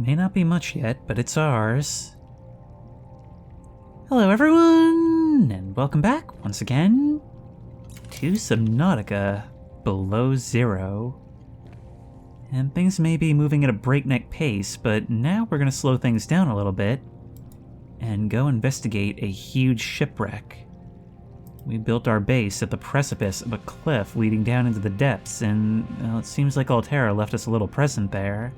May not be much yet, but it's ours. Hello everyone, and welcome back once again to Subnautica Below Zero. And things may be moving at a breakneck pace, but now we're going to slow things down a little bit and go investigate a huge shipwreck. We built our base at the precipice of a cliff leading down into the depths, and well, it seems like Altera left us a little present there.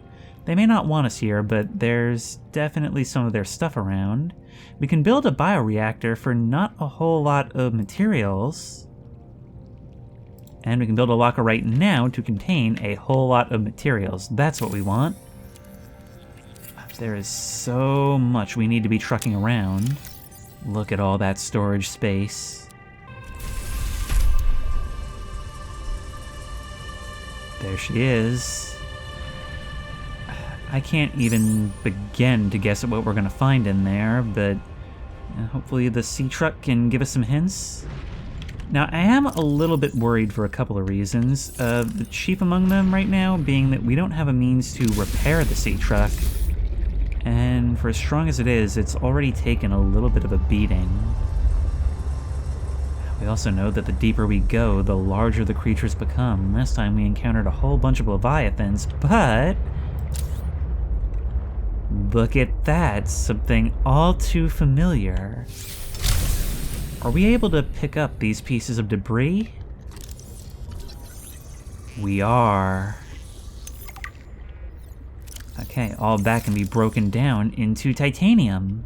They may not want us here, but there's definitely some of their stuff around. We can build a bioreactor for not a whole lot of materials. And we can build a locker right now to contain a whole lot of materials. That's what we want. There is so much we need to be trucking around. Look at all that storage space. There she is. I can't even begin to guess at what we're going to find in there, but hopefully the sea truck can give us some hints. Now, I am a little bit worried for a couple of reasons. The chief among them right now being that we don't have a means to repair the sea truck. And for as strong as it is, it's already taken a little bit of a beating. We also know that the deeper we go, the larger the creatures become. Last time we encountered a whole bunch of leviathans, but look at that, something all too familiar. Are we able to pick up these pieces of debris? We are. Okay, all that can be broken down into titanium.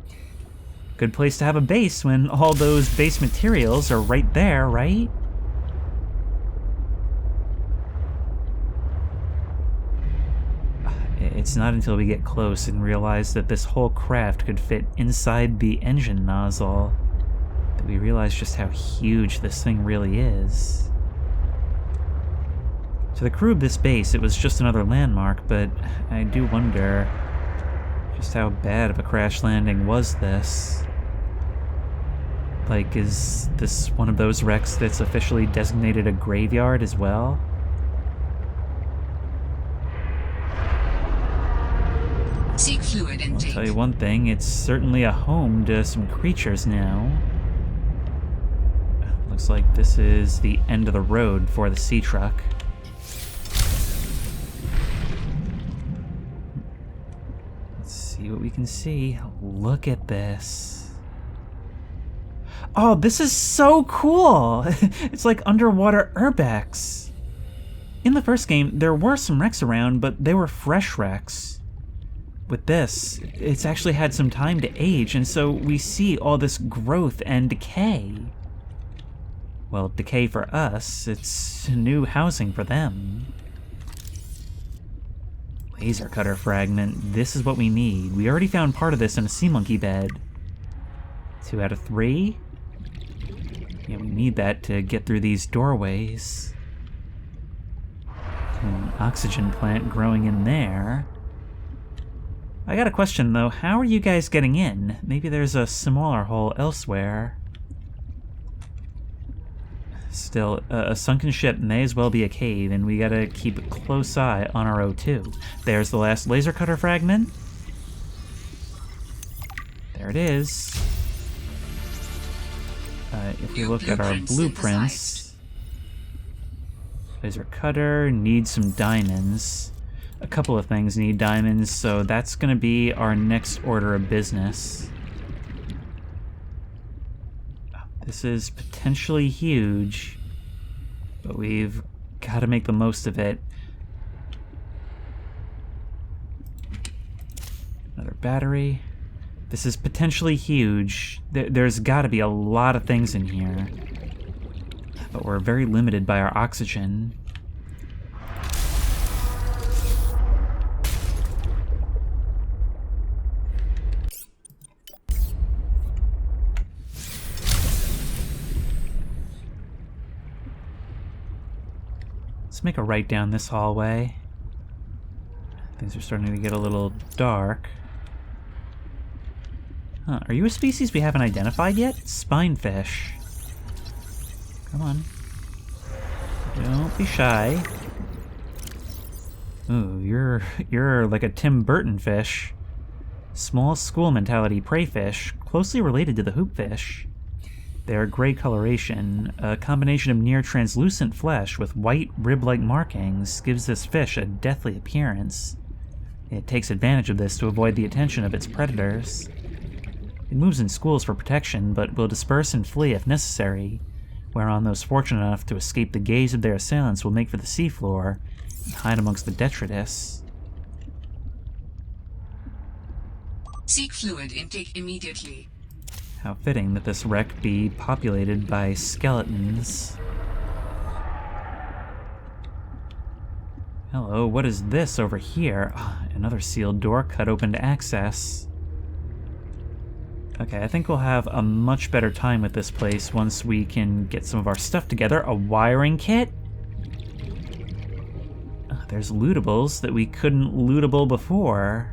Good place to have a base when all those base materials are right there, right? It's not until we get close and realize that this whole craft could fit inside the engine nozzle that we realize just how huge this thing really is. To the crew of this base, it was just another landmark, but I do wonder just how bad of a crash landing was this. Like, is this one of those wrecks that's officially designated a graveyard as well? Seek fluid intake. I'll tell you one thing, it's certainly a home to some creatures now. Looks like this is the end of the road for the sea truck. Let's see what we can see. Look at this. Oh, this is so cool! It's like underwater urbex. In the first game, there were some wrecks around, but they were fresh wrecks. With this, it's actually had some time to age, and so we see all this growth and decay. Well, decay for us, it's new housing for them. Laser cutter fragment, this is what we need. We already found part of this in a sea monkey bed. 2 out of 3? Yeah, we need that to get through these doorways. An oxygen plant growing in there. I got a question though, how are you guys getting in? Maybe there's a smaller hole elsewhere. Still, a sunken ship may as well be a cave, and we gotta keep a close eye on our O2. There's the last laser cutter fragment. There it is. If we look at our blueprints, laser cutter needs some diamonds. A couple of things need diamonds, so that's gonna be our next order of business. This is potentially huge, but we've got to make the most of it. Another battery. This is potentially huge. There's got to be a lot of things in here, but we're very limited by our oxygen. Let's make a right down this hallway. Things are starting to get a little dark. Huh, are you a species we haven't identified yet? Spinefish. Come on. Don't be shy. Ooh, you're like a Tim Burton fish. Small school mentality preyfish, closely related to the hoopfish. Their gray coloration, a combination of near translucent flesh with white rib-like markings, gives this fish a deathly appearance. It takes advantage of this to avoid the attention of its predators. It moves in schools for protection, but will disperse and flee if necessary, whereon those fortunate enough to escape the gaze of their assailants will make for the seafloor and hide amongst the detritus. Seek fluid intake immediately. How fitting that this wreck be populated by skeletons. Hello, what is this over here? Another sealed door cut open to access. Okay, I think we'll have a much better time with this place once we can get some of our stuff together. A wiring kit? There's lootables that we couldn't lootable before.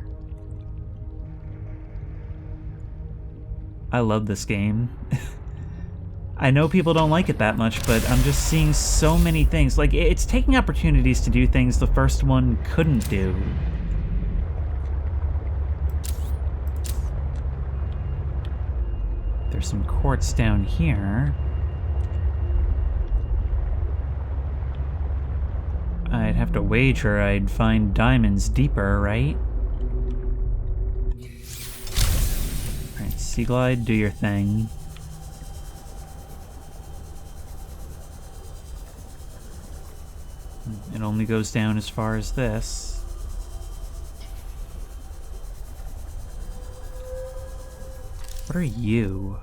I love this game. I know people don't like it that much, but I'm just seeing so many things. Like, it's taking opportunities to do things the first one couldn't do. There's some quartz down here. I'd have to wager I'd find diamonds deeper, right? Alright, Sea Glide, do your thing. It only goes down as far as this. What are you?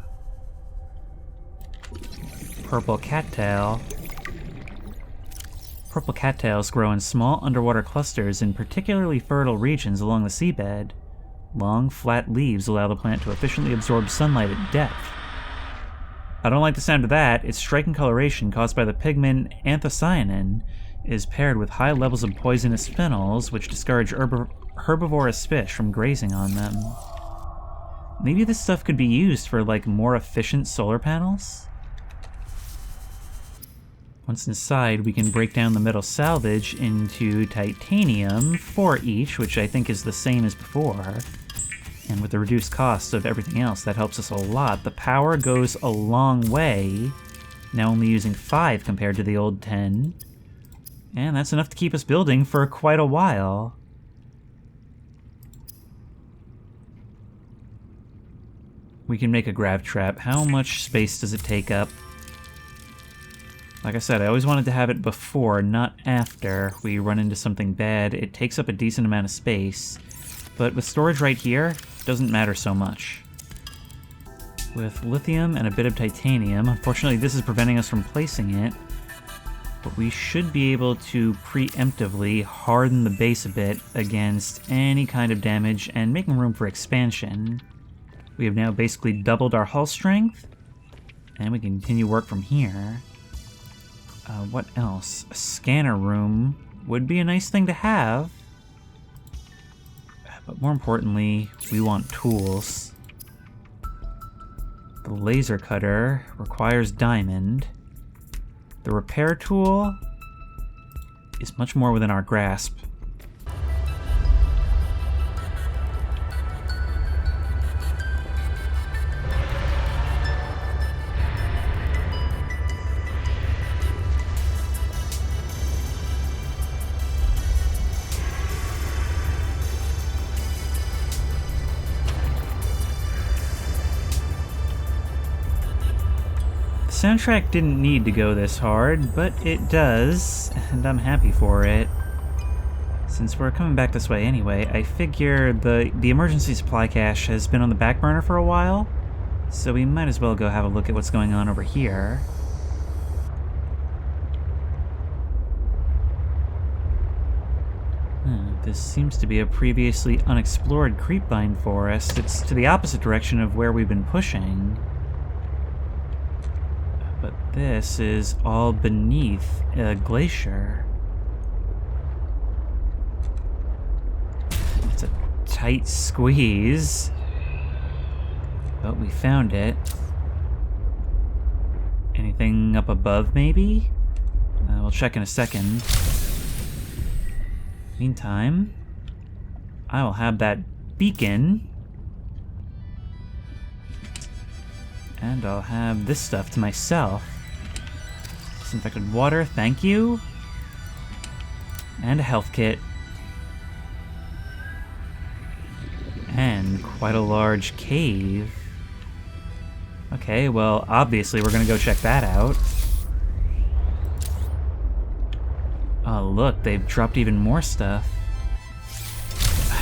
Purple cattail. Purple cattails grow in small underwater clusters in particularly fertile regions along the seabed. Long, flat leaves allow the plant to efficiently absorb sunlight at depth. I don't like the sound of that. Its striking coloration, caused by the pigment anthocyanin, is paired with high levels of poisonous phenols, which discourage herbivorous fish from grazing on them. Maybe this stuff could be used for, like, more efficient solar panels? Once inside, we can break down the metal salvage into titanium, 4 each, which I think is the same as before. And with the reduced cost of everything else, that helps us a lot. The power goes a long way, now only using 5 compared to the old 10. And that's enough to keep us building for quite a while. We can make a grav trap. How much space does it take up? Like I said, I always wanted to have it before, not after we run into something bad. It takes up a decent amount of space, but with storage right here, it doesn't matter so much. With lithium and a bit of titanium, unfortunately this is preventing us from placing it, but we should be able to preemptively harden the base a bit against any kind of damage and making room for expansion. We have now basically doubled our hull strength, and we can continue work from here. What else? A scanner room would be a nice thing to have. But more importantly, we want tools. The laser cutter requires diamond. The repair tool is much more within our grasp. The soundtrack didn't need to go this hard, but it does, and I'm happy for it. Since we're coming back this way anyway, I figure the emergency supply cache has been on the back burner for a while, so we might as well go have a look at what's going on over here. This seems to be a previously unexplored creepvine forest. It's to the opposite direction of where we've been pushing. But this is all beneath a glacier. It's a tight squeeze. But we found it. Anything up above, maybe? We'll check in a second. Meantime, I will have that beacon And I'll have this stuff to myself. Disinfected water, thank you. And a health kit. And quite a large cave. Okay, well, obviously we're gonna go check that out. Oh, look, they've dropped even more stuff.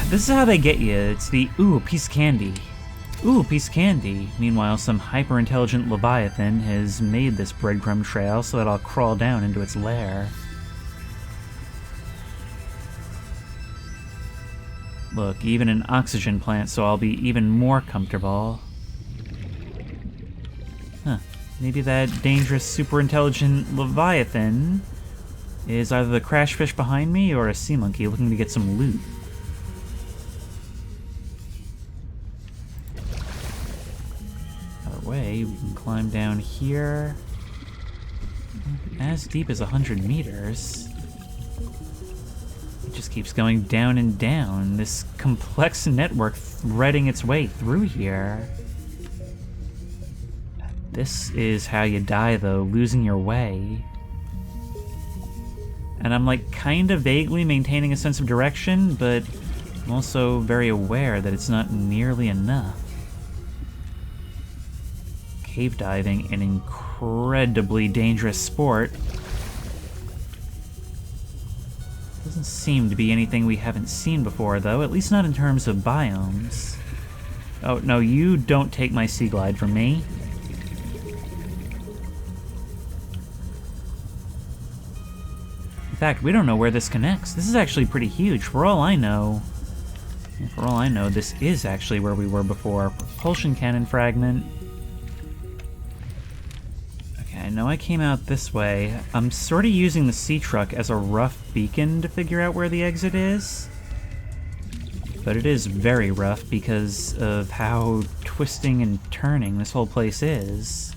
This is how they get you. It's the, ooh, piece of candy. Ooh, piece of candy. Meanwhile, some hyper-intelligent Leviathan has made this breadcrumb trail so that I'll crawl down into its lair. Look, even an oxygen plant, so I'll be even more comfortable. Huh. Maybe that dangerous, super-intelligent Leviathan is either the crash fish behind me or a sea monkey looking to get some loot. Other way, we can climb down here. As deep as 100 meters. It just keeps going down and down. This complex network threading its way through here. This is how you die, though, losing your way. And I'm like kind of vaguely maintaining a sense of direction, but I'm also very aware that it's not nearly enough. Cave diving, an incredibly dangerous sport. Doesn't seem to be anything we haven't seen before, though, at least not in terms of biomes. Oh, no, you don't take my sea glide from me. In fact, we don't know where this connects. This is actually pretty huge. For all I know, this is actually where we were before. Propulsion cannon fragment. Okay, I know I came out this way. I'm sort of using the sea truck as a rough beacon to figure out where the exit is. But it is very rough because of how twisting and turning this whole place is.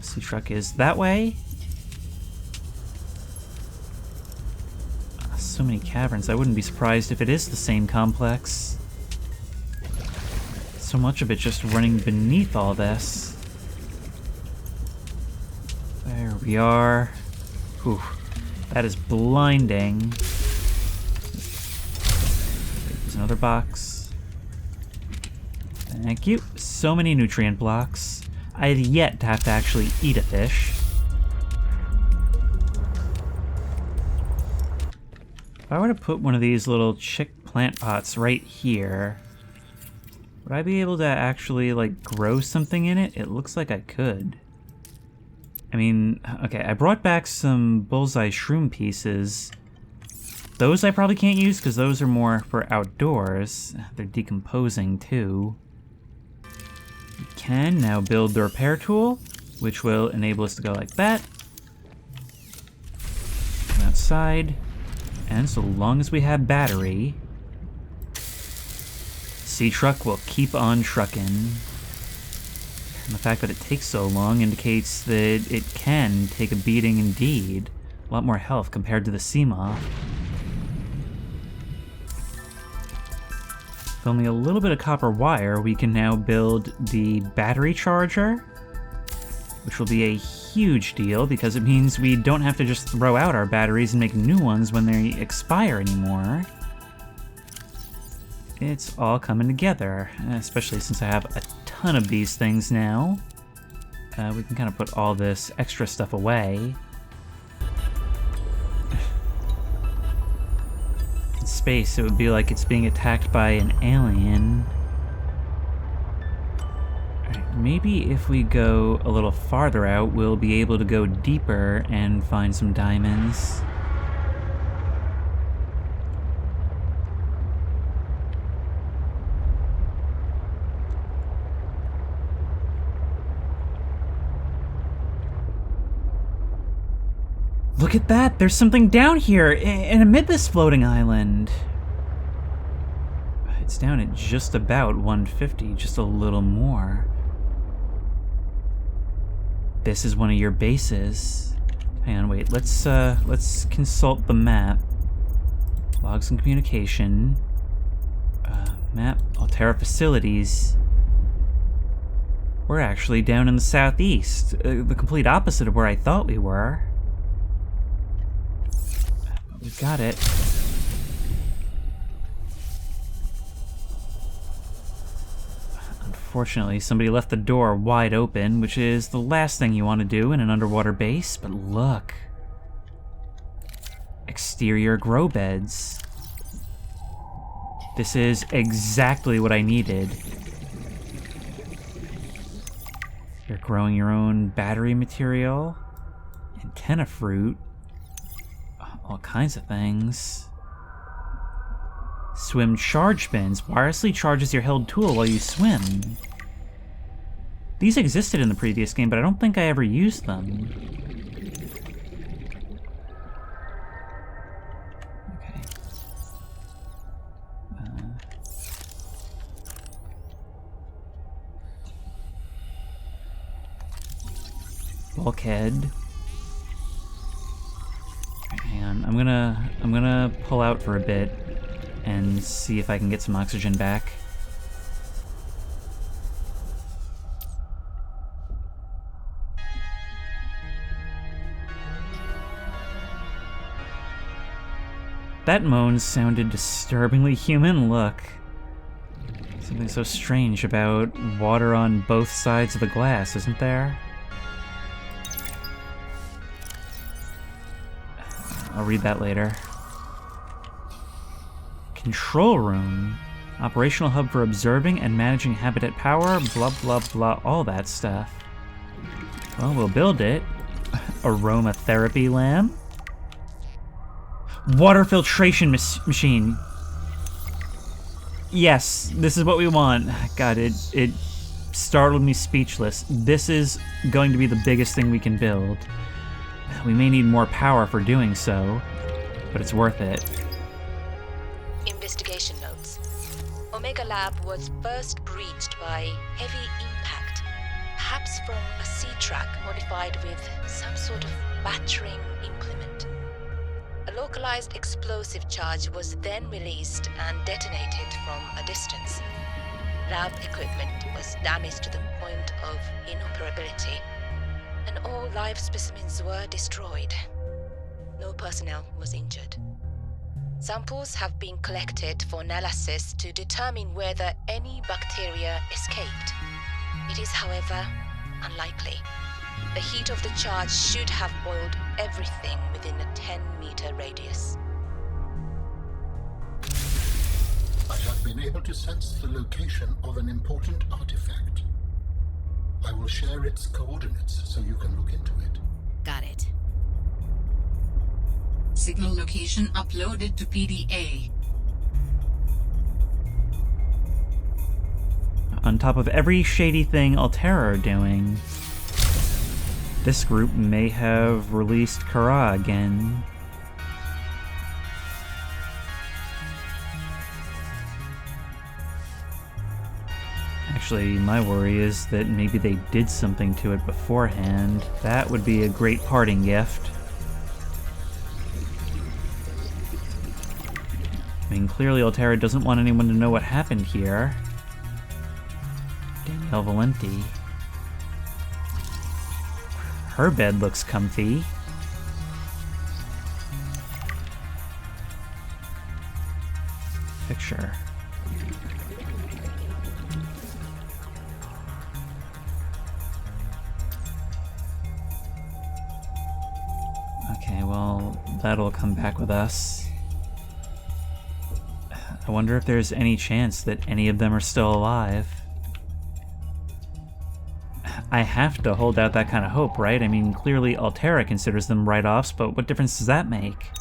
Sea truck is that way. So many caverns, I wouldn't be surprised if it is the same complex. So much of it just running beneath all this. There we are. Whew, that is blinding. There's another box. Thank you. So many nutrient blocks. I had yet to have to actually eat a fish. If I were to put one of these little chick plant pots right here, would I be able to actually, like, grow something in it? It looks like I could. I mean, okay, I brought back some bullseye shroom pieces. Those I probably can't use because those are more for outdoors. They're decomposing, too. We can now build the repair tool, which will enable us to go like that. Come outside. And so long as we have battery, sea truck will keep on trucking. And the fact that it takes so long indicates that it can take a beating indeed. A lot more health compared to the sea moth. With only a little bit of copper wire, we can now build the battery charger, which will be a huge deal because it means we don't have to just throw out our batteries and make new ones when they expire anymore. It's all coming together, especially since I have a ton of these things now. We can kind of put all this extra stuff away. In space, it would be like it's being attacked by an alien. Maybe if we go a little farther out, we'll be able to go deeper and find some diamonds. Look at that! There's something down here, and amid this floating island. It's down at just about 150, just a little more. This is one of your bases. Hang on, wait. Let's consult the map. Logs and communication. Map. Altera facilities. We're actually down in the southeast, the complete opposite of where I thought we were. We got it. Unfortunately, somebody left the door wide open, which is the last thing you want to do in an underwater base, but look. Exterior grow beds. This is exactly what I needed. You're growing your own battery material, antenna fruit, all kinds of things. Swim charge bins wirelessly charges your held tool while you swim. These existed in the previous game, but I don't think I ever used them. Okay. Bulkhead. Hang on, I'm gonna pull out for a bit and see if I can get some oxygen back. That moan sounded disturbingly human. Look. Something so strange about water on both sides of the glass, isn't there? I'll read that later. Control room. Operational hub for observing and managing habitat power, blah blah blah, all that stuff. Well, we'll build it. Aromatherapy lamp. Water filtration machine. Yes, this is what we want. God, it startled me speechless. This is going to be the biggest thing we can build. We may need more power for doing so, but it's worth it. Investigation notes. Omega Lab was first breached by heavy impact, perhaps from a sea track modified with some sort of battering implement. A localized explosive charge was then released and detonated from a distance. Lab equipment was damaged to the point of inoperability, and all live specimens were destroyed. No personnel was injured. Samples have been collected for analysis to determine whether any bacteria escaped. It is, however, unlikely. The heat of the charge should have boiled everything within a 10-meter radius. I have been able to sense the location of an important artifact. I will share its coordinates so you can look into it. Got it. Signal location uploaded to PDA. On top of every shady thing Altera are doing, this group may have released Kara again. Actually, my worry is that maybe they did something to it beforehand. That would be a great parting gift. I mean, clearly Altera doesn't want anyone to know what happened here. Danielle Valenti. Her bed looks comfy. Picture. Okay, well, that'll come back with us. I wonder if there's any chance that any of them are still alive. I have to hold out that kind of hope, right? I mean, clearly Altera considers them write-offs, but what difference does that make?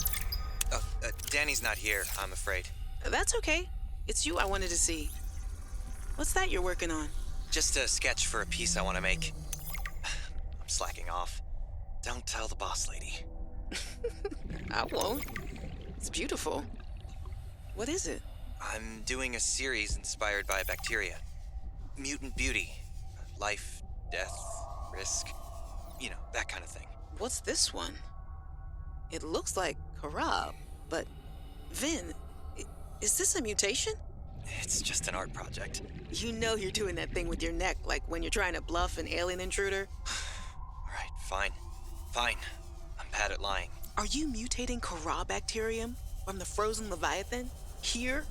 Danny's not here, I'm afraid. That's okay. It's you I wanted to see. What's that you're working on? Just a sketch for a piece I want to make. I'm slacking off. Don't tell the boss lady. I won't. It's beautiful. What is it? I'm doing a series inspired by bacteria. Mutant beauty. Life, death, risk. You know, that kind of thing. What's this one? It looks like Karab, but Vin, is this a mutation? It's just an art project. You know you're doing that thing with your neck, like when you're trying to bluff an alien intruder. Alright, fine. Fine. I'm bad at lying. Are you mutating Corabacterium from the frozen Leviathan? Here?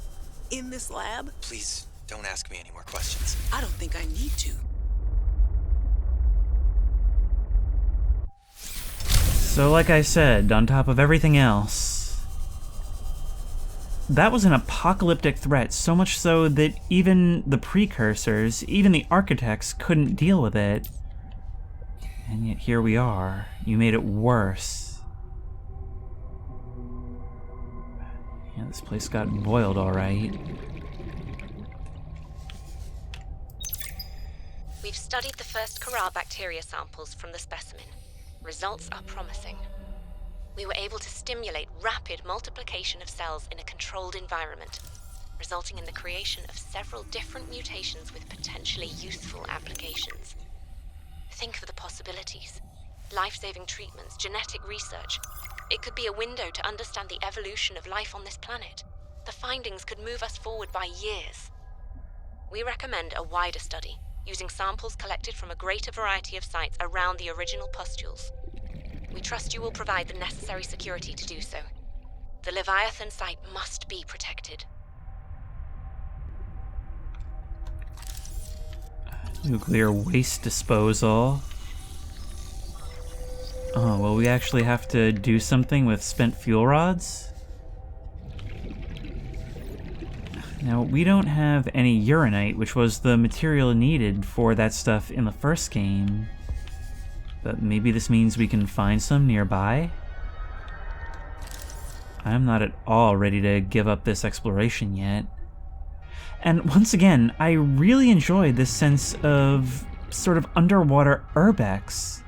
In this lab? Please, don't ask me any more questions. I don't think I need to. So like I said, on top of everything else, that was an apocalyptic threat, so much so that even the precursors, even the architects couldn't deal with it. And yet here we are. You made it worse. Yeah, this place got boiled all right. We've studied the first Corral bacteria samples from the specimen. Results are promising. We were able to stimulate rapid multiplication of cells in a controlled environment, resulting in the creation of several different mutations with potentially useful applications. Think of the possibilities. Life-saving treatments, genetic research. It could be a window to understand the evolution of life on this planet. The findings could move us forward by years. We recommend a wider study, using samples collected from a greater variety of sites around the original pustules. We trust you will provide the necessary security to do so. The Leviathan site must be protected. Nuclear waste disposal. Oh, well, we actually have to do something with spent fuel rods? Now, we don't have any uranite, which was the material needed for that stuff in the first game. But maybe this means we can find some nearby? I'm not at all ready to give up this exploration yet. And once again, I really enjoyed this sense of sort of underwater urbex.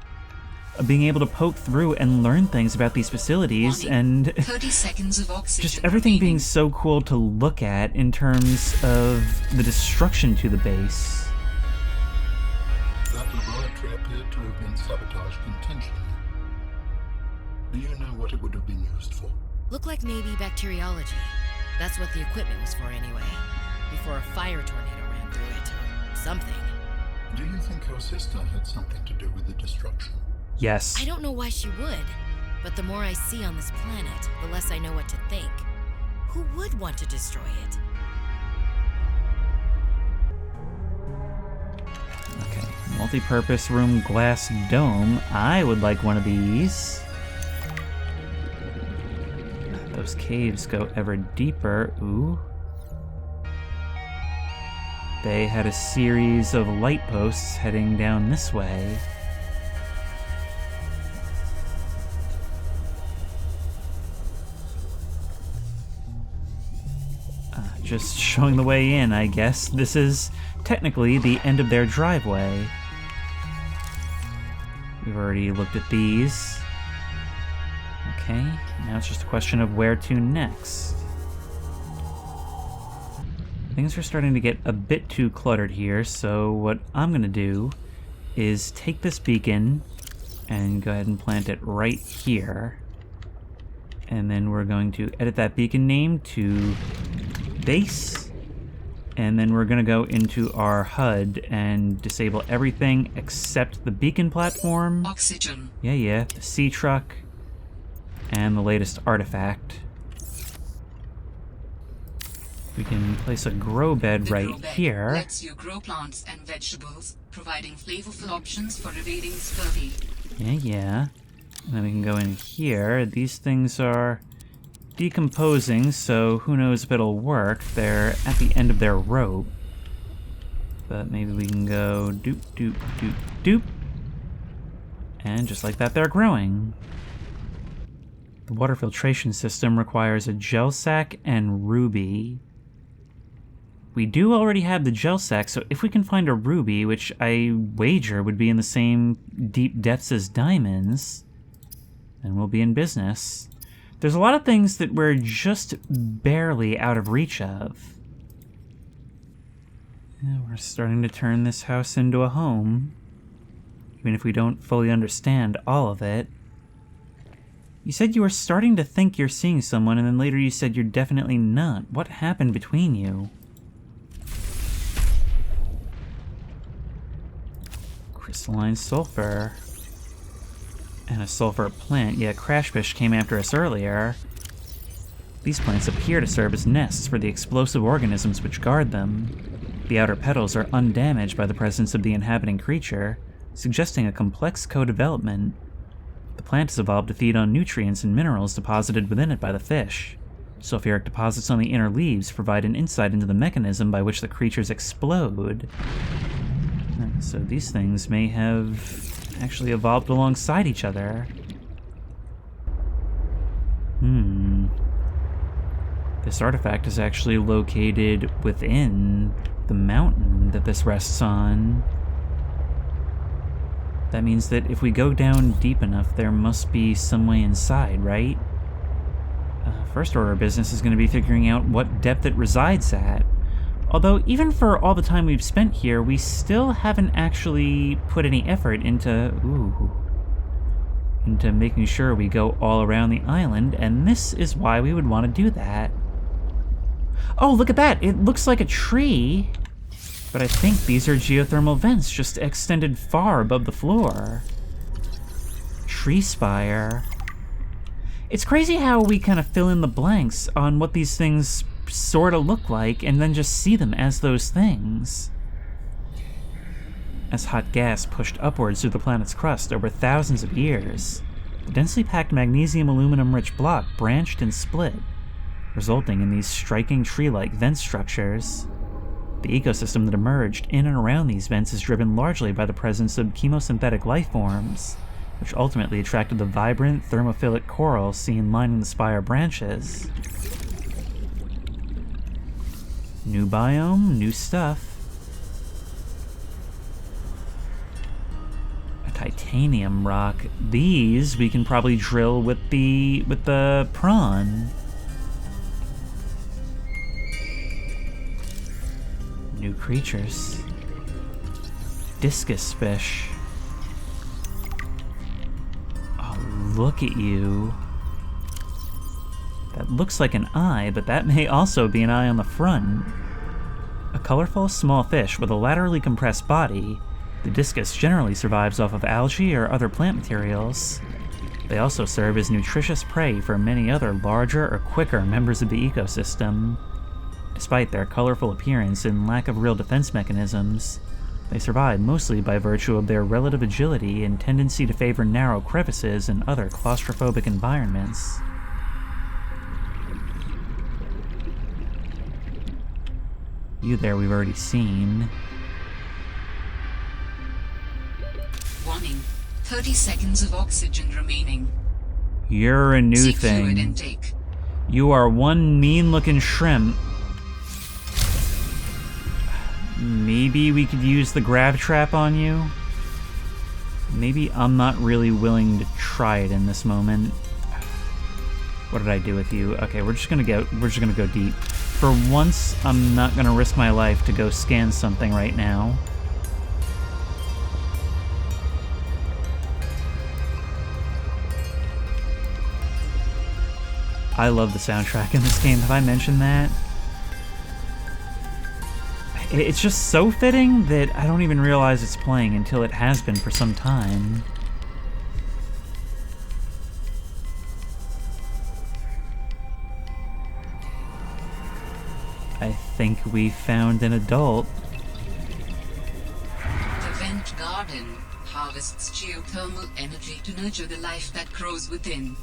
Of being able to poke through and learn things about these facilities, and 30 seconds of oxygen just everything remaining. being so cool to look at in terms of the destruction to the base. That laboratory appeared to have been sabotaged intentionally. Do you know what it would have been used for? Looked like maybe bacteriology. That's what the equipment was for anyway. Before a fire tornado ran through it, or something. Do you think your sister had something to do with the destruction? Yes. I don't know why she would, but the more I see on this planet, the less I know what to think. Who would want to destroy it? Okay, multi-purpose room glass dome. I would like one of these. Those caves go ever deeper. Ooh. They had a series of light posts heading down this way. Just showing the way in, I guess. This is technically the end of their driveway. We've already looked at these. Okay, now it's just a question of where to next. Things are starting to get a bit too cluttered here, so what I'm gonna do is take this beacon and go ahead and plant it right here. And then we're going to edit that beacon name to base, and then we're gonna go into our HUD and disable everything except the beacon platform. Oxygen. Yeah, the sea truck, and the latest artifact. We can place a grow bed The right grow bed here. lets you grow plants and vegetables, providing flavorful options for evading scurvy. Yeah. And then we can go in here. These things are decomposing, so who knows if it'll work. They're at the end of their rope. But maybe we can go doop, doop, doop, doop. And just like that, they're growing. The water filtration system requires a gel sac and ruby. We do already have the gel sac, so if we can find a ruby, which I wager would be in the same deep depths as diamonds, then we'll be in business. There's a lot of things that we're just barely out of reach of. And we're starting to turn this house into a home, even if we don't fully understand all of it. You said you were starting to think you're seeing someone, and then later you said you're definitely not. What happened between you? Crystalline sulfur. And a sulfur plant. Yeah, crashfish came after us earlier. These plants appear to serve as nests for the explosive organisms which guard them. The outer petals are undamaged by the presence of the inhabiting creature, suggesting a complex co-development. The plant has evolved to feed on nutrients and minerals deposited within it by the fish. Sulfuric deposits on the inner leaves provide an insight into the mechanism by which the creatures explode. So these things may have actually evolved alongside each other. This artifact is actually located within the mountain that this rests on. That means that if we go down deep enough, there must be some way inside, right? First order of business is going to be figuring out what depth it resides at. Although, even for all the time we've spent here, we still haven't actually put any effort into making sure we go all around the island, and this is why we would want to do that. Oh, look at that! It looks like a tree, but I think these are geothermal vents just extended far above the floor. Tree spire. It's crazy how we kind of fill in the blanks on what these things sort of look like and then just see them as those things. As hot gas pushed upwards through the planet's crust over thousands of years, the densely packed magnesium-aluminum-rich block branched and split, resulting in these striking tree-like vent structures. The ecosystem that emerged in and around these vents is driven largely by the presence of chemosynthetic life forms, which ultimately attracted the vibrant, thermophilic coral seen lining the spire branches. New biome, new stuff. A titanium rock. These we can probably drill with the prawn. New creatures. Discus fish. Look at you. That looks like an eye, but that may also be an eye on the front. A colorful, small fish with a laterally compressed body, the discus generally survives off of algae or other plant materials. They also serve as nutritious prey for many other larger or quicker members of the ecosystem. Despite their colorful appearance and lack of real defense mechanisms, they survive mostly by virtue of their relative agility and tendency to favor narrow crevices and other claustrophobic environments. You there we've already seen. Warning. 30 seconds of oxygen remaining. You're a new Seek thing. fluid intake. You are one mean-looking shrimp. Maybe we could use the grab trap on you? Maybe I'm not really willing to try it in this moment. What did I do with you? Okay, we're just gonna go deep. For once, I'm not gonna risk my life to go scan something right now. I love the soundtrack in this game. Have I mentioned that? It's just so fitting that I don't even realize it's playing until it has been for some time. I think we found an adult. The vent garden harvests geothermal energy to nurture the life that grows within.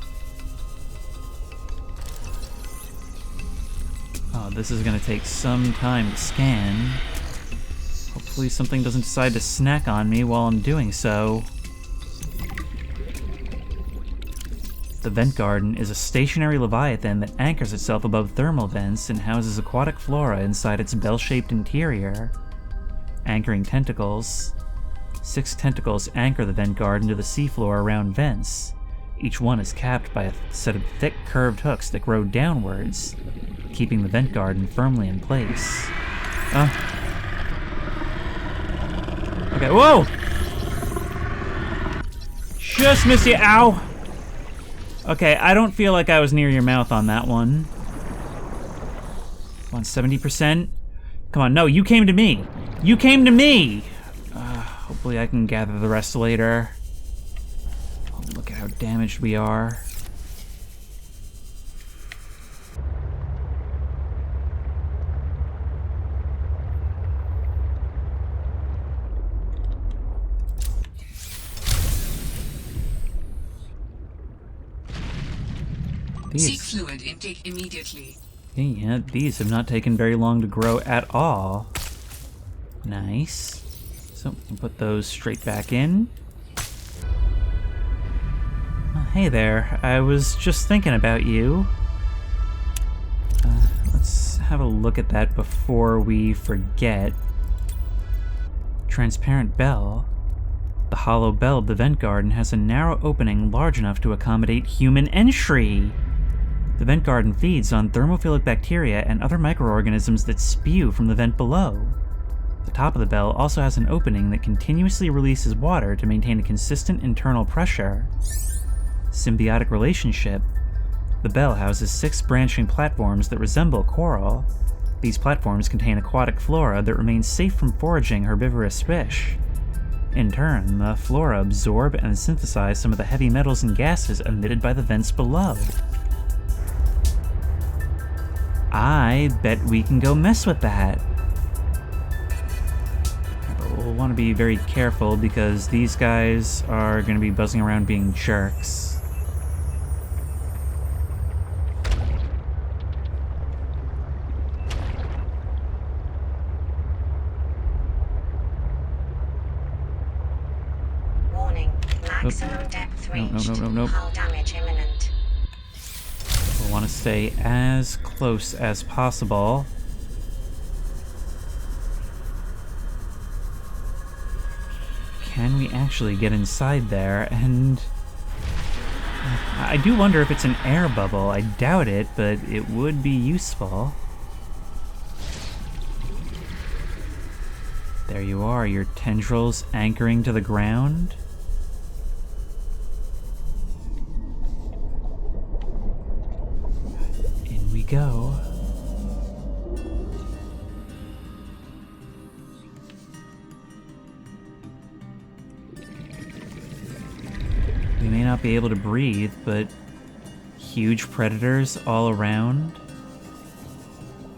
Oh, this is gonna take some time to scan. Hopefully something doesn't decide to snack on me while I'm doing so. The vent garden is a stationary leviathan that anchors itself above thermal vents and houses aquatic flora inside its bell-shaped interior. Anchoring tentacles. 6 tentacles anchor the vent garden to the seafloor around vents. Each one is capped by a set of thick, curved hooks that grow downwards, keeping the vent garden firmly in place. Okay, whoa! Just missed you, ow! Okay, I don't feel like I was near your mouth on that one. Come on, 70%? Come on, no, you came to me! You came to me! Hopefully Hopefully I can gather the rest later. Oh, look at how damaged we are. Seek fluid intake immediately. Yeah, these have not taken very long to grow at all. Nice. So, we'll put those straight back in. Oh, hey there. I was just thinking about you. Let's have a look at that before we forget. Transparent bell. The hollow bell of the vent garden has a narrow opening large enough to accommodate human entry. The vent garden feeds on thermophilic bacteria and other microorganisms that spew from the vent below. The top of the bell also has an opening that continuously releases water to maintain a consistent internal pressure. Symbiotic relationship. The bell houses 6 branching platforms that resemble coral. These platforms contain aquatic flora that remains safe from foraging herbivorous fish. In turn, the flora absorb and synthesize some of the heavy metals and gases emitted by the vents below. I bet we can go mess with that. But we'll want to be very careful because these guys are going to be buzzing around being jerks. Warning, maximum depth reached. Nope. Hull damage imminent. We'll want to stay as close as possible. Can we actually get inside there? And I do wonder if it's an air bubble. I doubt it, but it would be useful. There you are, your tendrils anchoring to the ground. In we go. We may not be able to breathe, but huge predators all around.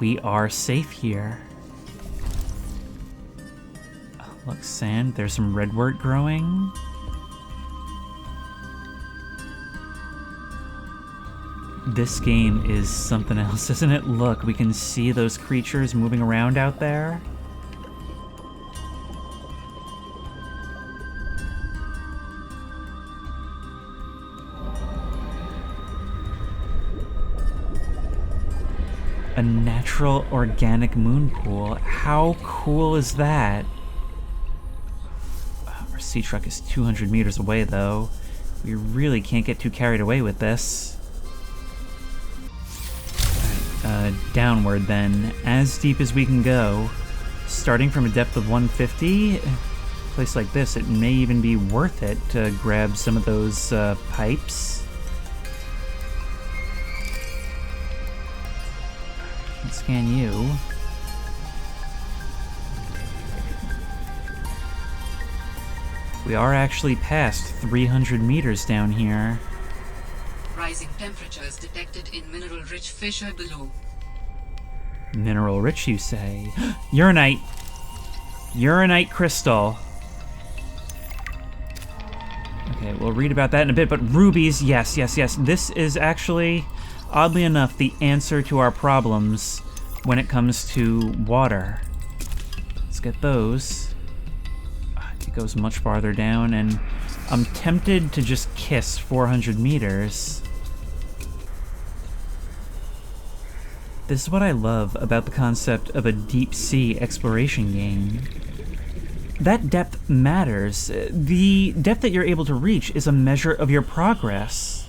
We are safe here. Oh, look, sand. There's some redwort growing. This game is something else, isn't it? Look, we can see those creatures moving around out there. A natural organic moon pool. How cool is that? Our sea truck is 200 meters away, though. We really can't get too carried away with this. Alright, downward then. As deep as we can go. Starting from a depth of 150, a place like this, it may even be worth it to grab some of those pipes. Let's scan you. We are actually past 300 meters down here. Rising temperatures detected in mineral-rich fissure below. Mineral-rich, you say? Uranite! Uranite crystal. Okay, we'll read about that in a bit, but rubies, yes. This is actually, oddly enough, the answer to our problems when it comes to water. Let's get those. It goes much farther down, and I'm tempted to just kiss 400 meters. This is what I love about the concept of a deep-sea exploration game. That depth matters. The depth that you're able to reach is a measure of your progress.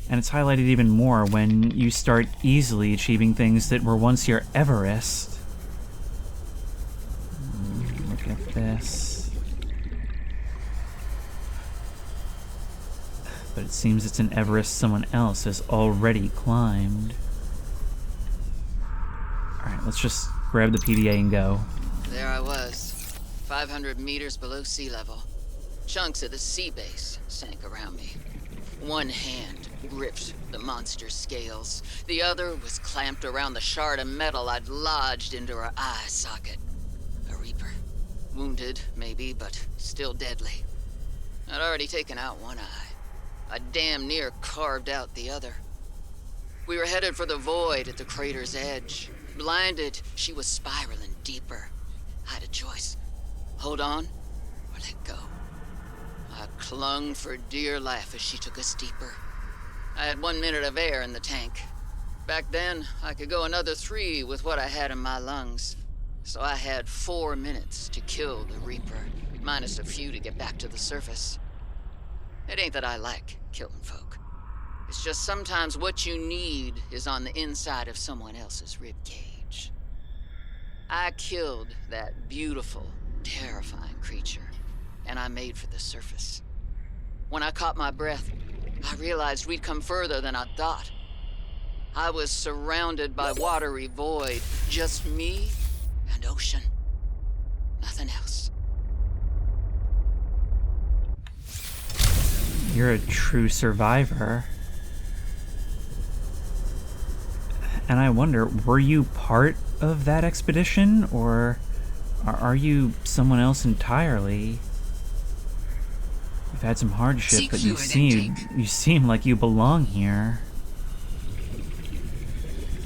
And it's highlighted even more when you start easily achieving things that were once your Everest. Look at this. But it seems it's an Everest someone else has already climbed. Alright, let's just grab the PDA and go. There I was, 500 meters below sea level. Chunks of the sea base sank around me. One hand gripped the monster's scales. The other was clamped around the shard of metal I'd lodged into her eye socket. A Reaper. Wounded, maybe, but still deadly. I'd already taken out one eye. I damn near carved out the other. We were headed for the void at the crater's edge. Blinded, she was spiraling deeper. I had a choice. Hold on, or let go. I clung for dear life as she took us deeper. I had 1 minute of air in the tank. Back then, I could go another 3 with what I had in my lungs. So I had 4 minutes to kill the Reaper, minus a few to get back to the surface. It ain't that I like killing folk. It's just sometimes what you need is on the inside of someone else's ribcage. I killed that beautiful, terrifying creature, and I made for the surface. When I caught my breath, I realized we'd come further than I thought. I was surrounded by watery void, just me and ocean. Nothing else. You're a true survivor. And I wonder, were you part of that expedition, or are you someone else entirely? You've had some hardship, but you seem like you belong here.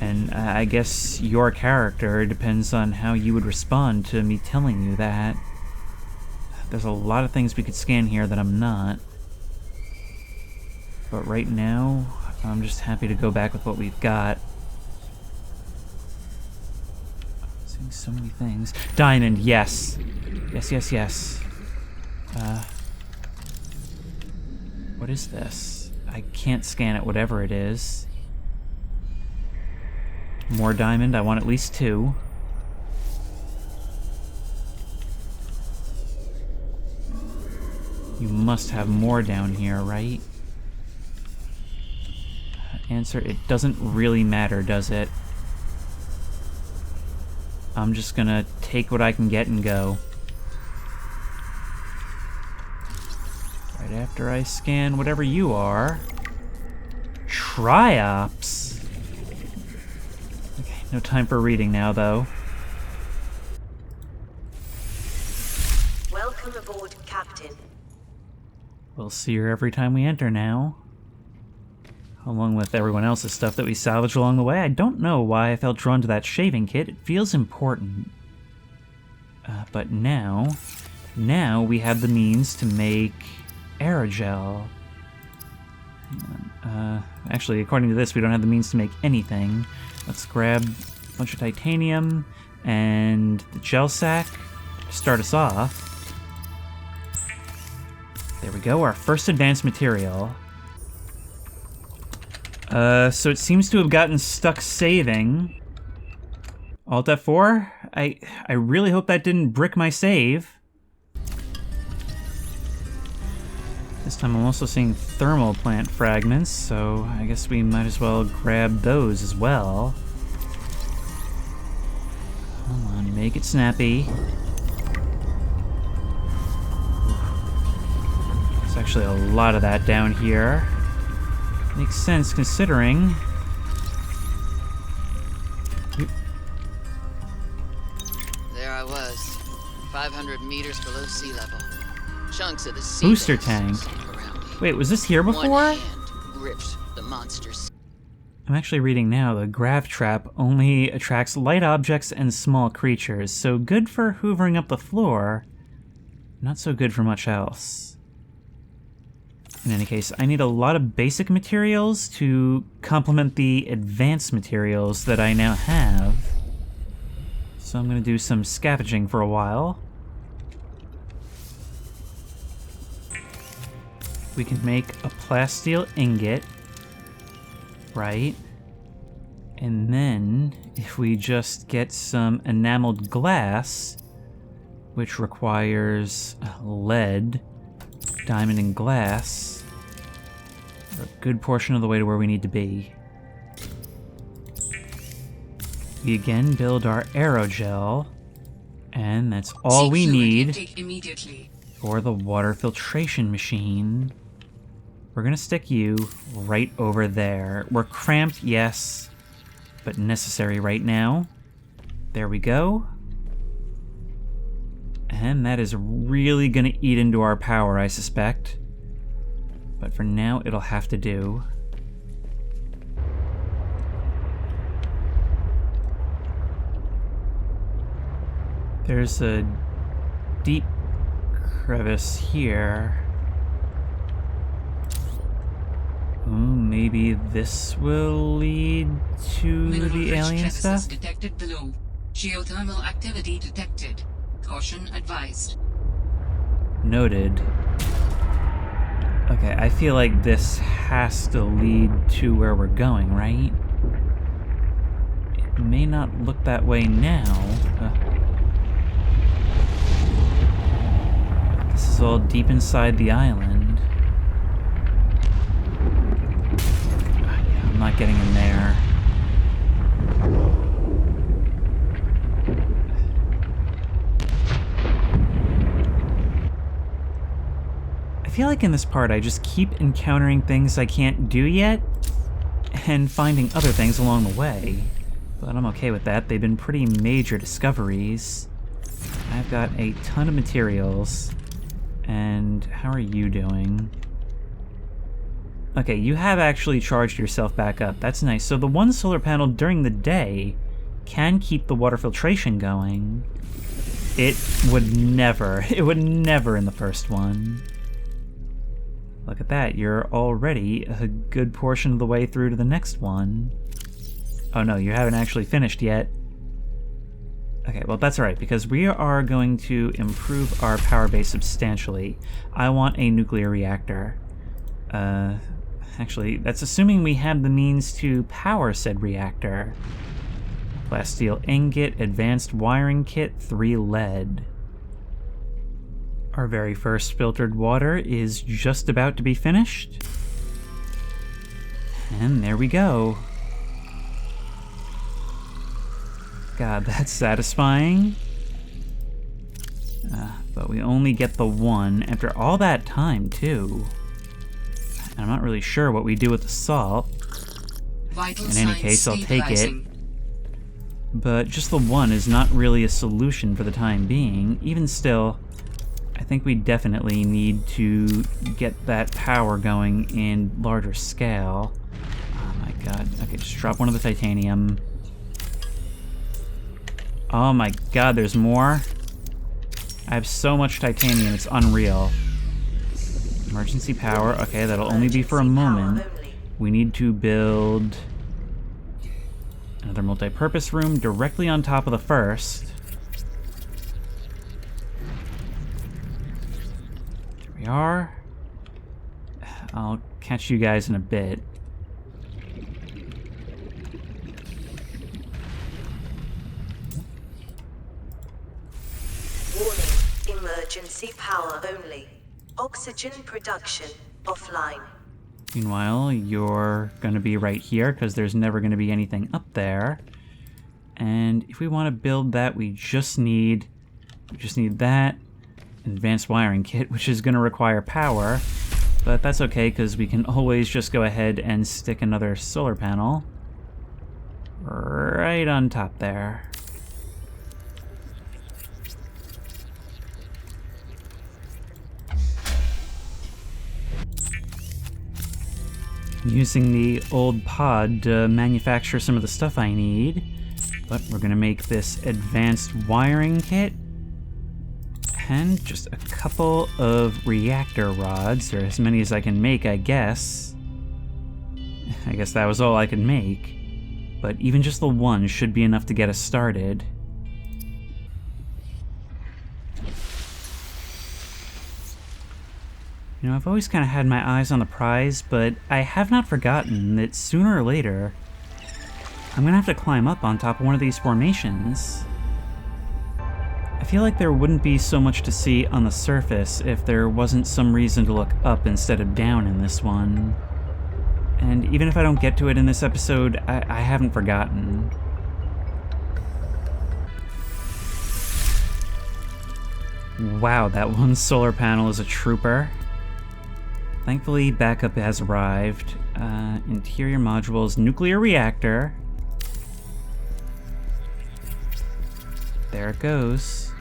And I guess your character depends on how you would respond to me telling you that. There's a lot of things we could scan here that I'm not. But right now, I'm just happy to go back with what we've got. Seeing so many things. Diamond, yes. Yes. What is this? I can't scan it, whatever it is. More diamond, I want at least 2. You must have more down here, right? Answer, it doesn't really matter, does it? I'm just gonna take what I can get and go. Right after I scan whatever you are. Triops? Okay, no time for reading now, though. Welcome aboard, Captain. We'll see her every time we enter now. Along with everyone else's stuff that we salvaged along the way. I don't know why I felt drawn to that shaving kit. It feels important. But now we have the means to make aerogel. Hang on. Actually, according to this, we don't have the means to make anything. Let's grab a bunch of titanium and the gel sack to start us off. There we go, our first advanced material. So it seems to have gotten stuck saving. Alt F4? I really hope that didn't brick my save. This time I'm also seeing thermal plant fragments, so I guess we might as well grab those as well. Come on, make it snappy. There's actually a lot of that down here. Makes sense considering... There I was, 500 meters below sea level. Chunks of the sea booster tank. Wait, was this here before? One hand gripped the monster's. I'm actually reading now. The grav trap only attracts light objects and small creatures, so good for hoovering up the floor, not so good for much else. In any case, I need a lot of basic materials to complement the advanced materials that I now have. So I'm going to do some scavenging for a while. We can make a plasteel ingot, right? And then, if we just get some enameled glass, which requires lead, diamond, and glass, we're a good portion of the way to where we need to be. We again build our aerogel, And that's all we Take fluid need intake immediately. for the water filtration machine. We're gonna stick you right over there. We're cramped, yes, but necessary right now. There we go. And that is really gonna eat into our power, I suspect. But for now, it'll have to do. There's a deep crevice here. Ooh, maybe this will lead to Mineral the rich alien crevices stuff? detected below. Geothermal activity detected. Caution advised. Noted. Okay, I feel like this has to lead to where we're going, right? It may not look that way now. This is all deep inside the island. Yeah, I'm not getting in there. I feel like in this part I just keep encountering things I can't do yet and finding other things along the way. But I'm okay with that. They've been pretty major discoveries. I've got a ton of materials. And how are you doing? Okay, you have actually charged yourself back up. That's nice. So the one solar panel during the day can keep the water filtration going. It would never in the first one. Look at that, you're already a good portion of the way through to the next one. Oh no, you haven't actually finished yet. Okay, well that's alright, because we are going to improve our power base substantially. I want a nuclear reactor. Actually, that's assuming we have the means to power said reactor. Glass steel ingot, advanced wiring kit, 3 lead. Our very first filtered water is just about to be finished. And there we go. God, that's satisfying. But we only get the one after all that time, too. And I'm not really sure what we do with the salt. In any case, I'll take it. But just the one is not really a solution for the time being. Even still, I think we definitely need to get that power going in larger scale. Oh my god. Okay, just drop one of the titanium. Oh my god, there's more? I have so much titanium, it's unreal. Emergency power. Okay, that'll only be for a moment. We need to build another multi-purpose room directly on top of the first. There we are. I'll catch you guys in a bit. Warning, emergency power only. Oxygen production offline. Meanwhile, you're gonna be right here because there's never gonna be anything up there. And if we want to build that, we just need that advanced wiring kit, which is gonna require power. But that's okay because we can always just go ahead and stick another solar panel right on top there. Using the old pod to manufacture some of the stuff I need, but we're gonna make this advanced wiring kit and just a couple of reactor rods, or as many as I can make, I guess. I guess that was all I could make, but even just the one should be enough to get us started. You know, I've always kind of had my eyes on the prize, but I have not forgotten that sooner or later, I'm gonna have to climb up on top of one of these formations. I feel like there wouldn't be so much to see on the surface if there wasn't some reason to look up instead of down in this one. And even if I don't get to it in this episode, I haven't forgotten. Wow, that one solar panel is a trooper. Thankfully, backup has arrived. Interior modules, nuclear reactor. There it goes.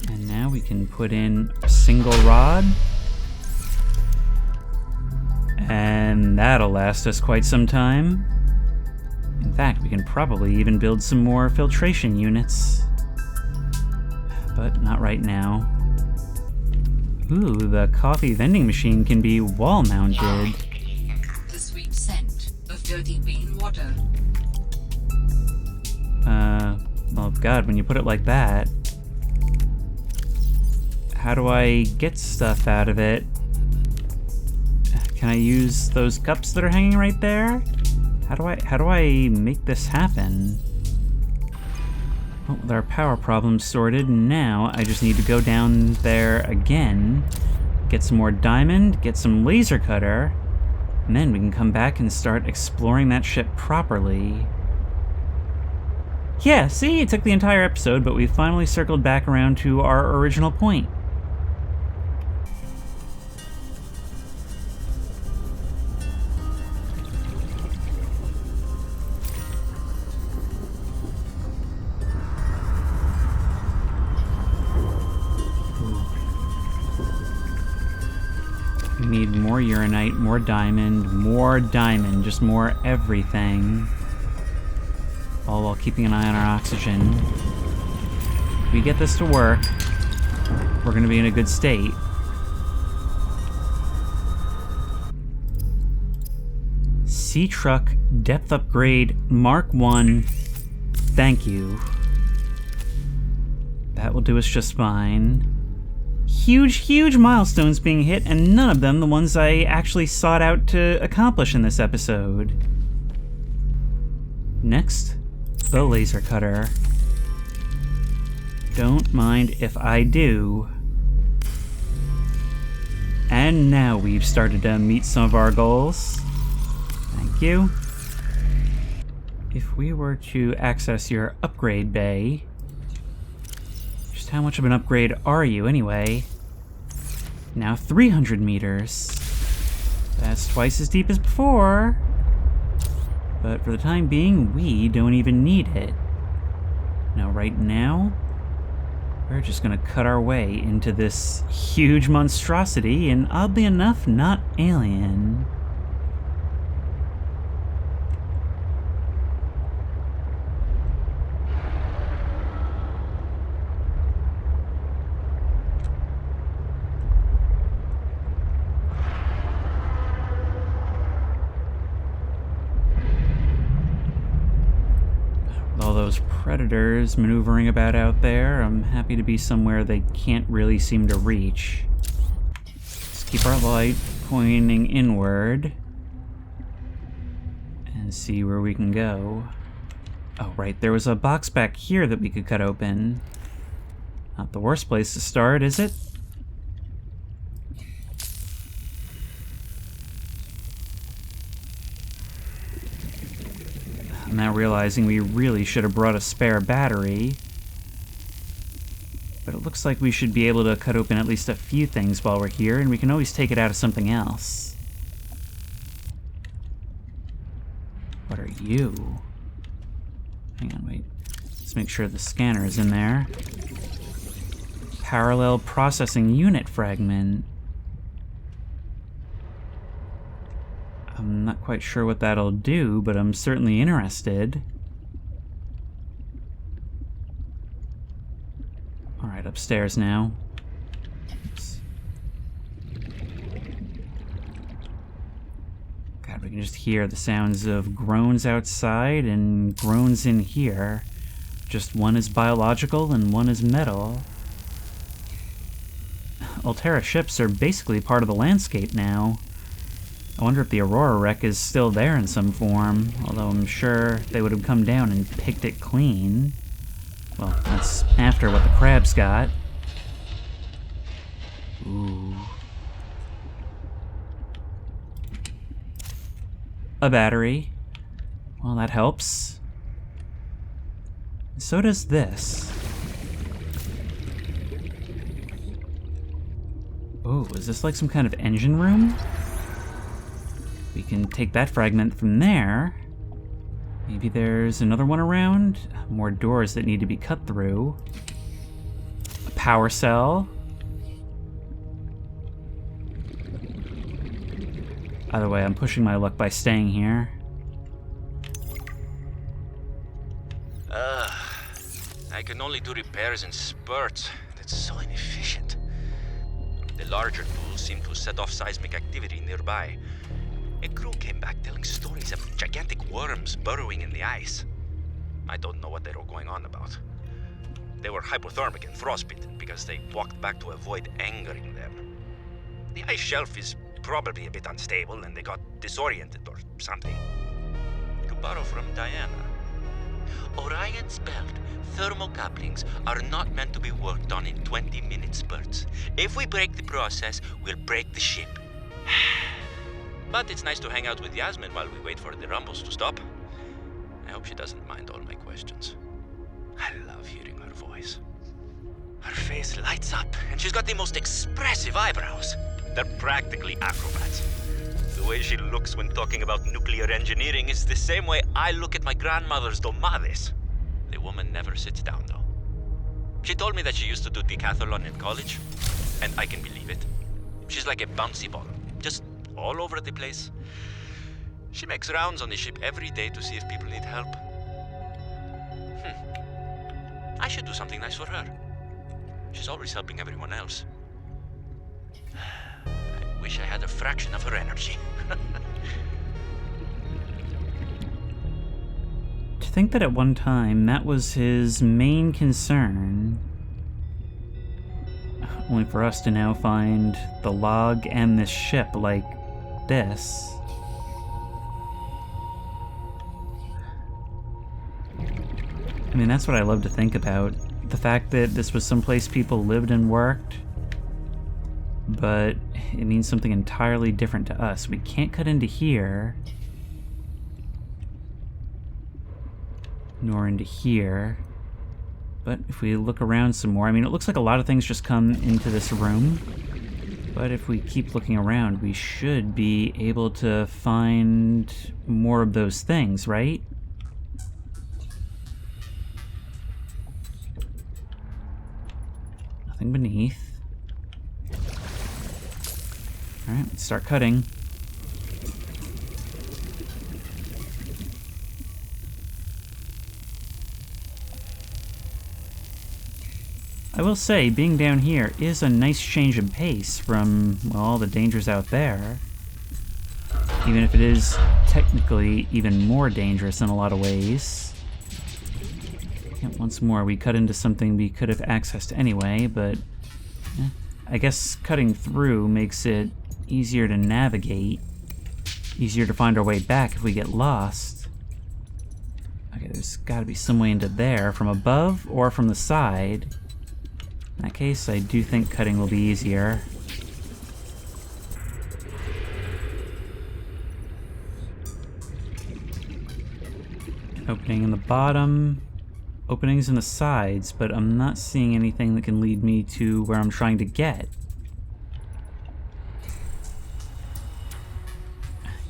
And now we can put in a single rod. And that'll last us quite some time. In fact, we can probably even build some more filtration units. But not right now. Ooh, the coffee vending machine can be wall-mounted. The sweet scent of dirty bean water. Well, God, when you put it like that... How do I get stuff out of it? Can I use those cups that are hanging right there? How do I make this happen? Well, with our power problem sorted, now I just need to go down there again, get some more diamond, get some laser cutter, and then we can come back and start exploring that ship properly. Yeah, see, it took the entire episode, but we finally circled back around to our original point. We need more uranite, more diamond, just more everything. All while keeping an eye on our oxygen. If we get this to work, we're gonna be in a good state. Sea Truck Depth Upgrade Mark 1. Thank you. That will do us just fine. Huge milestones being hit, and none of them the ones I actually sought out to accomplish in this episode. Next, the laser cutter. Don't mind if I do. And now we've started to meet some of our goals. Thank you. If we were to access your upgrade bay... Just how much of an upgrade are you, anyway? Now 300 meters. That's twice as deep as before. But for the time being, we don't even need it. Now, right now, we're just gonna cut our way into this huge monstrosity, and oddly enough, not alien. All those predators maneuvering about out there, I'm happy to be somewhere they can't really seem to reach. Let's keep our light pointing inward and see where we can go. Oh, right, there was a box back here that we could cut open. Not the worst place to start, is it? I'm now realizing we really should have brought a spare battery. But it looks like we should be able to cut open at least a few things while we're here, and we can always take it out of something else. What are you? Hang on, wait. Let's make sure the scanner is in there. Parallel processing unit fragment. I'm not quite sure what that'll do, but I'm certainly interested. Alright, upstairs now. Oops. God, we can just hear the sounds of groans outside and groans in here. Just one is biological and one is metal. Alterra ships are basically part of the landscape now. I wonder if the Aurora wreck is still there in some form, although I'm sure they would have come down and picked it clean. Well, that's after what the crabs got. Ooh. A battery. Well, that helps. So does this. Oh, is this like some kind of engine room? We can take that fragment from there. Maybe there's another one around? More doors that need to be cut through. A power cell. Either way, I'm pushing my luck by staying here. I can only do repairs in spurts. That's so inefficient. The larger tools seem to set off seismic activity nearby. A crew came back telling stories of gigantic worms burrowing in the ice. I don't know what they were going on about. They were hypothermic and frostbitten because they walked back to avoid angering them. The ice shelf is probably a bit unstable and they got disoriented or something. To borrow from Diana, Orion's belt thermocouplings are not meant to be worked on in 20-minute spurts. If we break the process, we'll break the ship. But it's nice to hang out with Yasmin while we wait for the rumbles to stop. I hope she doesn't mind all my questions. I love hearing her voice. Her face lights up, and she's got the most expressive eyebrows. They're practically acrobats. The way she looks when talking about nuclear engineering is the same way I look at my grandmother's domades. The woman never sits down, though. She told me that she used to do decathlon in college, and I can believe it. She's like a bouncy ball, just all over the place. She makes rounds on the ship every day to see if people need help. I should do something nice for her. She's always helping everyone else. I wish I had a fraction of her energy. To think that at one time that was his main concern, only for us to now find the log and this ship like this. I mean, that's what I love to think about. The fact that this was someplace people lived and worked, but it means something entirely different to us. We can't cut into here, nor into here. But if we look around some more, I mean, it looks like a lot of things just come into this room. But if we keep looking around, we should be able to find more of those things, right? Nothing beneath. Alright, let's start cutting. I will say, being down here is a nice change in pace from, well, all the dangers out there. Even if it is technically even more dangerous in a lot of ways. And once more, we cut into something we could have accessed anyway, but I guess cutting through makes it easier to navigate, easier to find our way back if we get lost. Okay, there's gotta be some way into there, from above or from the side. In that case, I do think cutting will be easier. Opening in the bottom, openings in the sides, but I'm not seeing anything that can lead me to where I'm trying to get.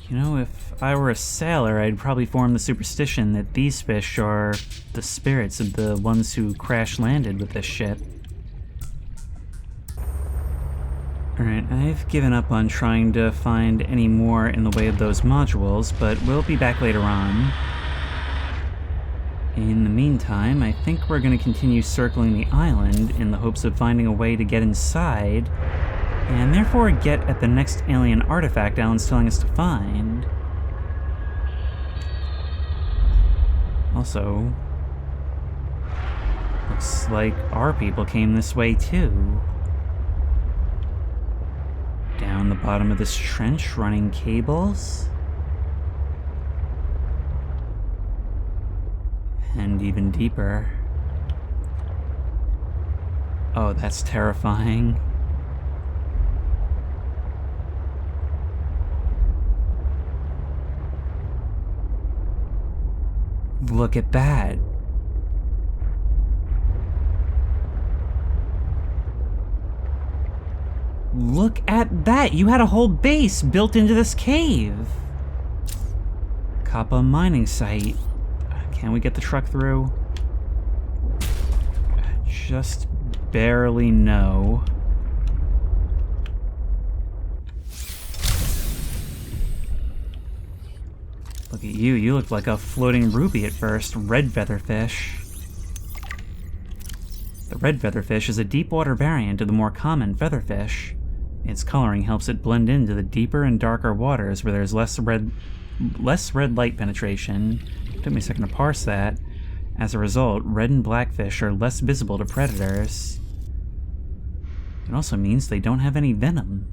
You know, if I were a sailor, I'd probably form the superstition that these fish are the spirits of the ones who crash-landed with this ship. Alright, I've given up on trying to find any more in the way of those modules, but we'll be back later on. In the meantime, I think we're going to continue circling the island in the hopes of finding a way to get inside, and therefore get at the next alien artifact Alan's telling us to find. Also, looks like our people came this way too. Down the bottom of this trench, running cables. And even deeper. Oh, that's terrifying. Look at that. Look at that! You had a whole base built into this cave! Kappa mining site. Can we get the truck through? Just barely no. Look at you, you look like a floating ruby at first. Red featherfish. The red featherfish is a deep-water variant of the more common featherfish. Its coloring helps it blend into the deeper and darker waters where there's less red light penetration. Took me a second to parse that. As a result, red and black fish are less visible to predators. It also means they don't have any venom.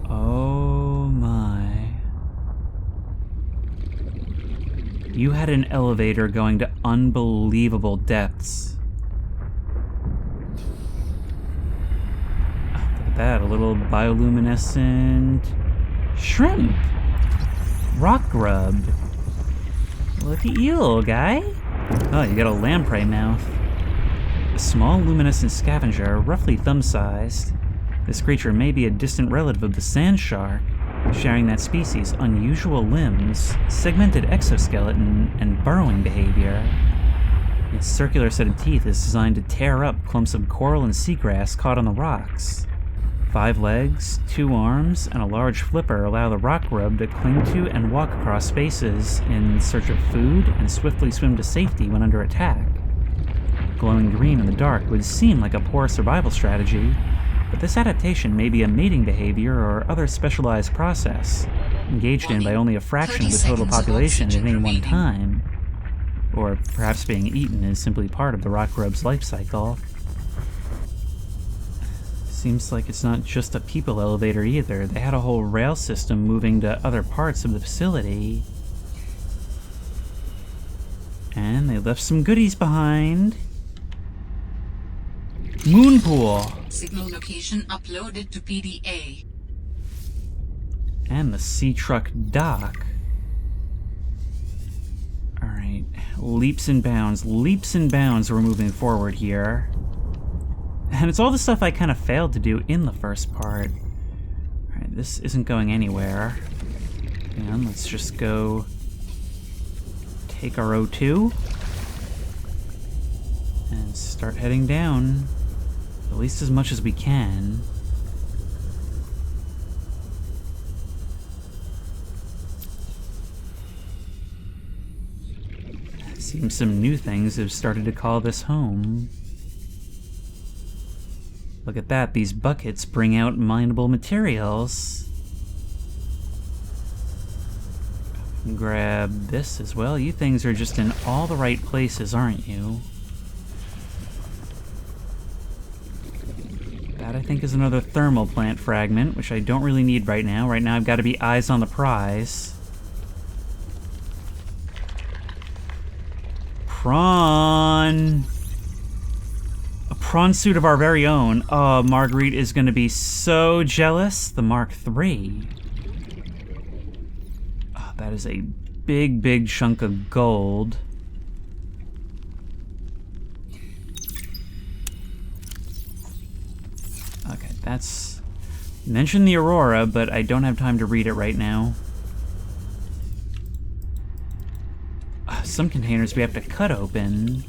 Oh my. You had an elevator going to unbelievable depths. Look at that, a little bioluminescent shrimp. Rock grubbed. Look at you, little guy. Oh, you got a lamprey mouth. A small luminescent scavenger, roughly thumb-sized. This creature may be a distant relative of the sand shark, sharing that species' unusual limbs, segmented exoskeleton, and burrowing behavior. Its circular set of teeth is designed to tear up clumps of coral and seagrass caught on the rocks. 5 legs, 2 arms, and a large flipper allow the rock grub to cling to and walk across spaces in search of food and swiftly swim to safety when under attack. Glowing green in the dark would seem like a poor survival strategy, but this adaptation may be a mating behavior or other specialized process, engaged in by only a fraction of the total population at any one time. Or perhaps being eaten is simply part of the rock grub's life cycle. Seems like it's not just a people elevator either. They had a whole rail system moving to other parts of the facility. And they left some goodies behind. Moon pool. Signal location uploaded to PDA. And the sea truck dock. Alright, leaps and bounds we're moving forward here. And it's all the stuff I kind of failed to do in the first part. Alright, this isn't going anywhere. And let's just go take our O2 and start heading down, at least as much as we can. Seems some new things have started to call this home. Look at that, these buckets bring out mineable materials. Grab this as well. You things are just in all the right places, aren't you? That, I think, is another thermal plant fragment, which I don't really need right now. Right now I've got to be eyes on the prize. Prawn! A prawn suit of our very own. Oh, Marguerite is going to be so jealous. The Mark III. Oh, that is a big, big chunk of gold. Okay, that's... Mention the Aurora, but I don't have time to read it right now. Some containers we have to cut open.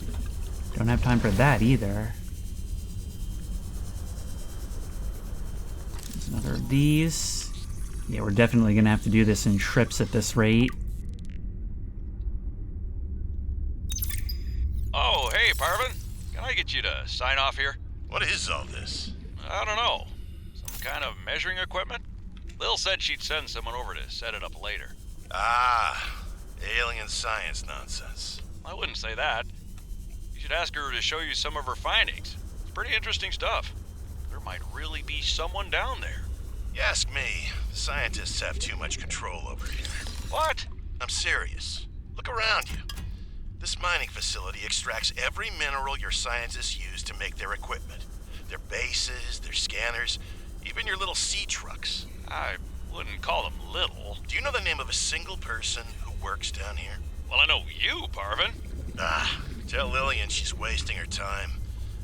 Don't have time for that either. There's another of these. Yeah, we're definitely gonna have to do this in trips at this rate. Oh, hey, Parvin. Can I get you to sign off here? What is all this? I don't know. Some kind of measuring equipment? Lil said she'd send someone over to set it up later. Ah, alien science nonsense. I wouldn't say that. You should ask her to show you some of her findings. It's pretty interesting stuff. There might really be someone down there. You ask me, the scientists have too much control over here. What? I'm serious. Look around you. This mining facility extracts every mineral your scientists use to make their equipment. Their bases, their scanners, even your little sea trucks. I wouldn't call them little. Do you know the name of a single person who works down here? Well, I know you, Parvin. Tell Lillian she's wasting her time.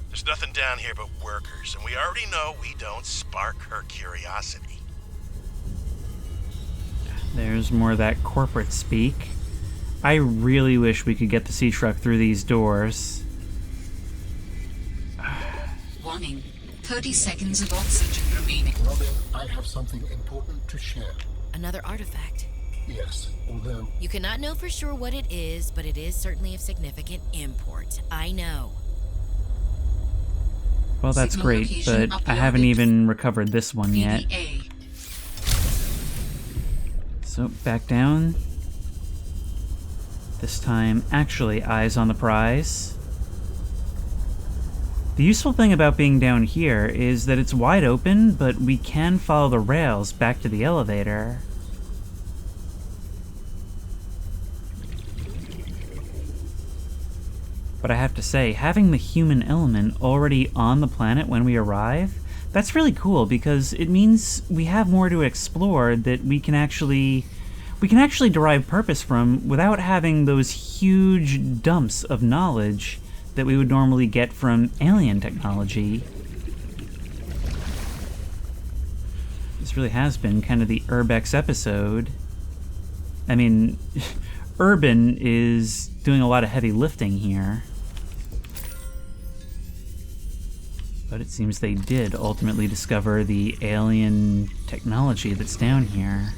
There's nothing down here but workers, and we already know we don't spark her curiosity. There's more of that corporate speak. I really wish we could get the sea truck through these doors. Warning. 30 seconds of oxygen remaining. Robin, I have something important to share. Another artifact. Yes, although... You cannot know for sure what it is, but it is certainly of significant import. I know. Well, that's Signal great, location but I haven't uploaded. even recovered this one yet. PDA. So, back down. This time, actually, eyes on the prize. The useful thing about being down here is that it's wide open, but we can follow the rails back to the elevator. But I have to say, having the human element already on the planet when we arrive, that's really cool because it means we have more to explore that we can actually derive purpose from without having those huge dumps of knowledge that we would normally get from alien technology. This really has been kind of the Urbex episode. I mean, Urban is doing a lot of heavy lifting here. But it seems they did ultimately discover the alien technology that's down here.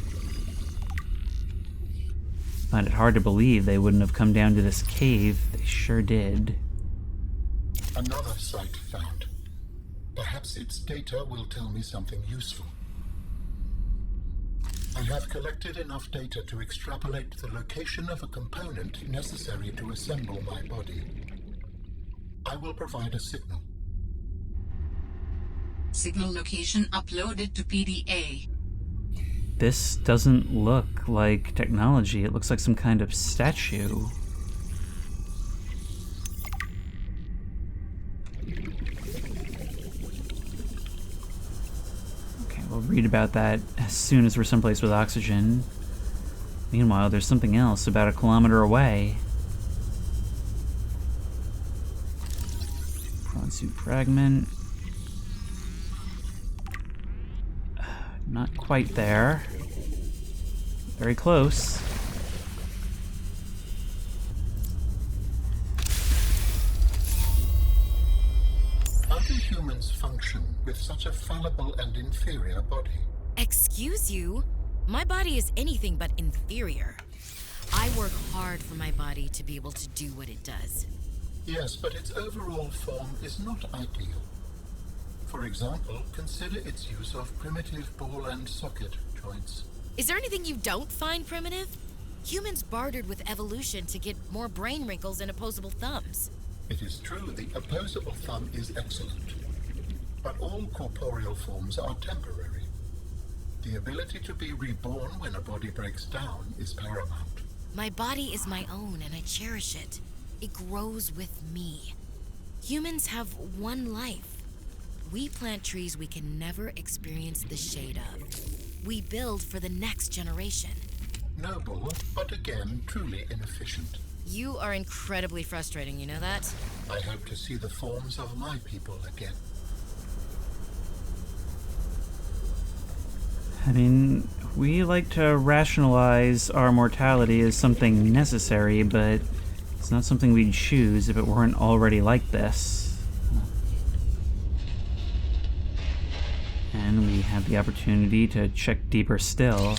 Find it hard to believe they wouldn't have come down to this cave. They sure did. Another site found. Perhaps its data will tell me something useful. I have collected enough data to extrapolate the location of a component necessary to assemble my body. I will provide a signal. Signal location uploaded to PDA. This doesn't look like technology. It looks like some kind of statue. Okay, we'll read about that as soon as we're someplace with oxygen. Meanwhile, there's something else about a kilometer away. Prawn suit fragment. Not quite there. Very close. How do humans function with such a fallible and inferior body? Excuse you? My body is anything but inferior. I work hard for my body to be able to do what it does. Yes, but its overall form is not ideal. For example, consider its use of primitive ball and socket joints. Is there anything you don't find primitive? Humans bartered with evolution to get more brain wrinkles and opposable thumbs. It is true the opposable thumb is excellent, but all corporeal forms are temporary. The ability to be reborn when a body breaks down is paramount. My body is my own and I cherish it. It grows with me. Humans have one life. We plant trees we can never experience the shade of. We build for the next generation. Noble, but again, truly inefficient. You are incredibly frustrating, you know that? I hope to see the forms of my people again. I mean, we like to rationalize our mortality as something necessary, but it's not something we'd choose if it weren't already like this. And we have the opportunity to check deeper still.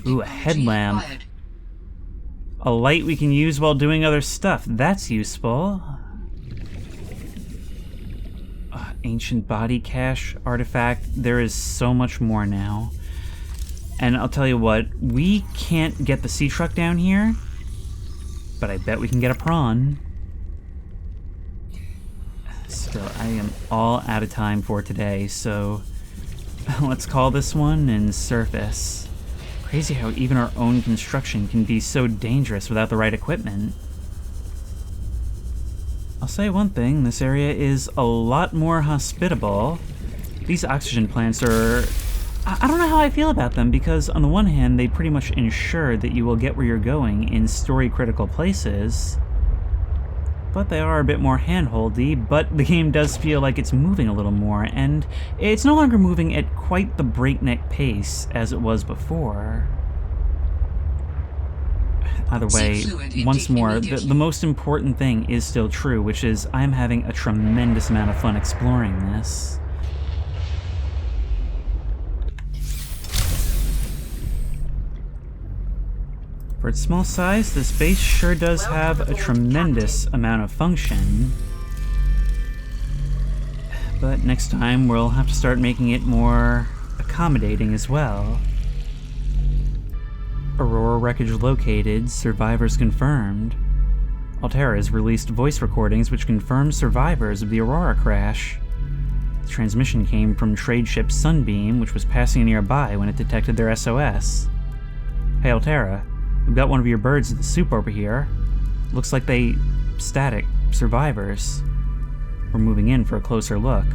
Ooh, a headlamp. A light we can use while doing other stuff. That's useful. Ancient body cache artifact. There is so much more now. And I'll tell you what, we can't get the sea truck down here, but I bet we can get a prawn. Still, I am all out of time for today, so let's call this one in surface. Crazy how even our own construction can be so dangerous without the right equipment. I'll say one thing, this area is a lot more hospitable. These oxygen plants are... I don't know how I feel about them, because on the one hand, they pretty much ensure that you will get where you're going in story-critical places. but they are a bit more handholdy, but the game does feel like it's moving a little more, and it's no longer moving at quite the breakneck pace as it was before. Either way, once more, the most important thing is still true, which is I'm having a tremendous amount of fun exploring this. For its small size, this base sure does have a tremendous amount of function. But next time we'll have to start making it more accommodating as well. Aurora wreckage located, survivors confirmed. Altera has released voice recordings which confirm survivors of the Aurora crash. The transmission came from trade ship Sunbeam, which was passing nearby when it detected their SOS. Hey Altera, we've got one of your birds at the soup over here. Looks like they... static survivors. We're moving in for a closer look.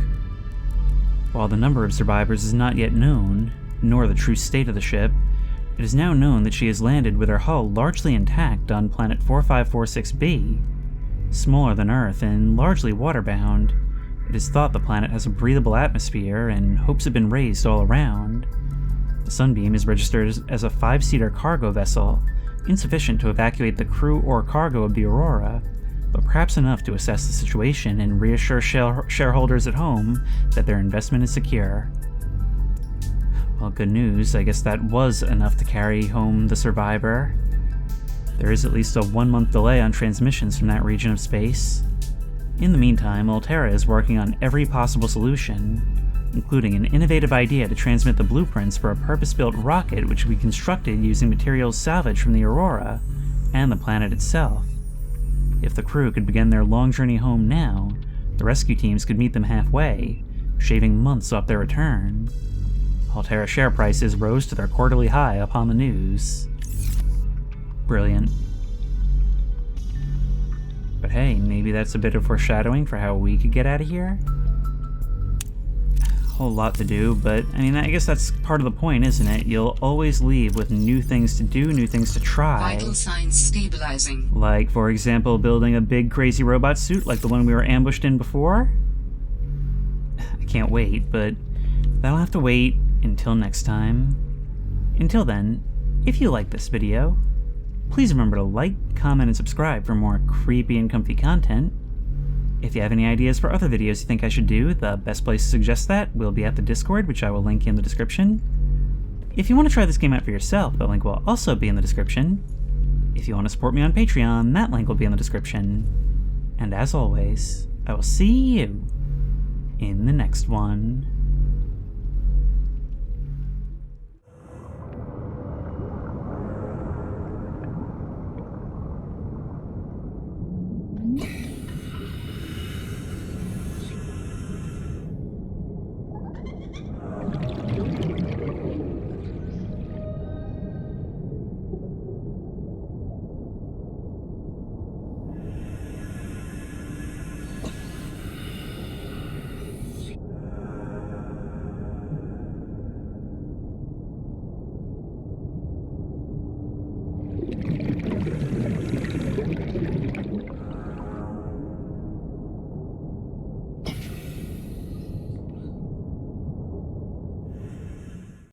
While the number of survivors is not yet known, nor the true state of the ship, it is now known that she has landed with her hull largely intact on planet 4546b. Smaller than Earth and largely waterbound, it is thought the planet has a breathable atmosphere and hopes have been raised all around. The Sunbeam is registered as a 5-seater cargo vessel, insufficient to evacuate the crew or cargo of the Aurora, but perhaps enough to assess the situation and reassure shareholders at home that their investment is secure. Well, good news, I guess that was enough to carry home the survivor. There is at least a 1-month delay on transmissions from that region of space. In the meantime, Altera is working on every possible solution, including an innovative idea to transmit the blueprints for a purpose-built rocket which will be constructed using materials salvaged from the Aurora and the planet itself. If the crew could begin their long journey home now, the rescue teams could meet them halfway, shaving months off their return. Altera share prices rose to their quarterly high upon the news. Brilliant. But hey, maybe that's a bit of foreshadowing for how we could get out of here? Whole lot to do, but I mean, I guess that's part of the point, isn't it? You'll always leave with new things to do, new things to try. Vital signs stabilizing. Like, for example, building a big crazy robot suit like the one we were ambushed in before? I can't wait, but that'll have to wait until next time. Until then, if you like this video, please remember to like, comment, and subscribe for more creepy and comfy content. If you have any ideas for other videos you think I should do, the best place to suggest that will be at the Discord, which I will link in the description. If you want to try this game out for yourself, the link will also be in the description. If you want to support me on Patreon, that link will be in the description. And as always, I will see you in the next one.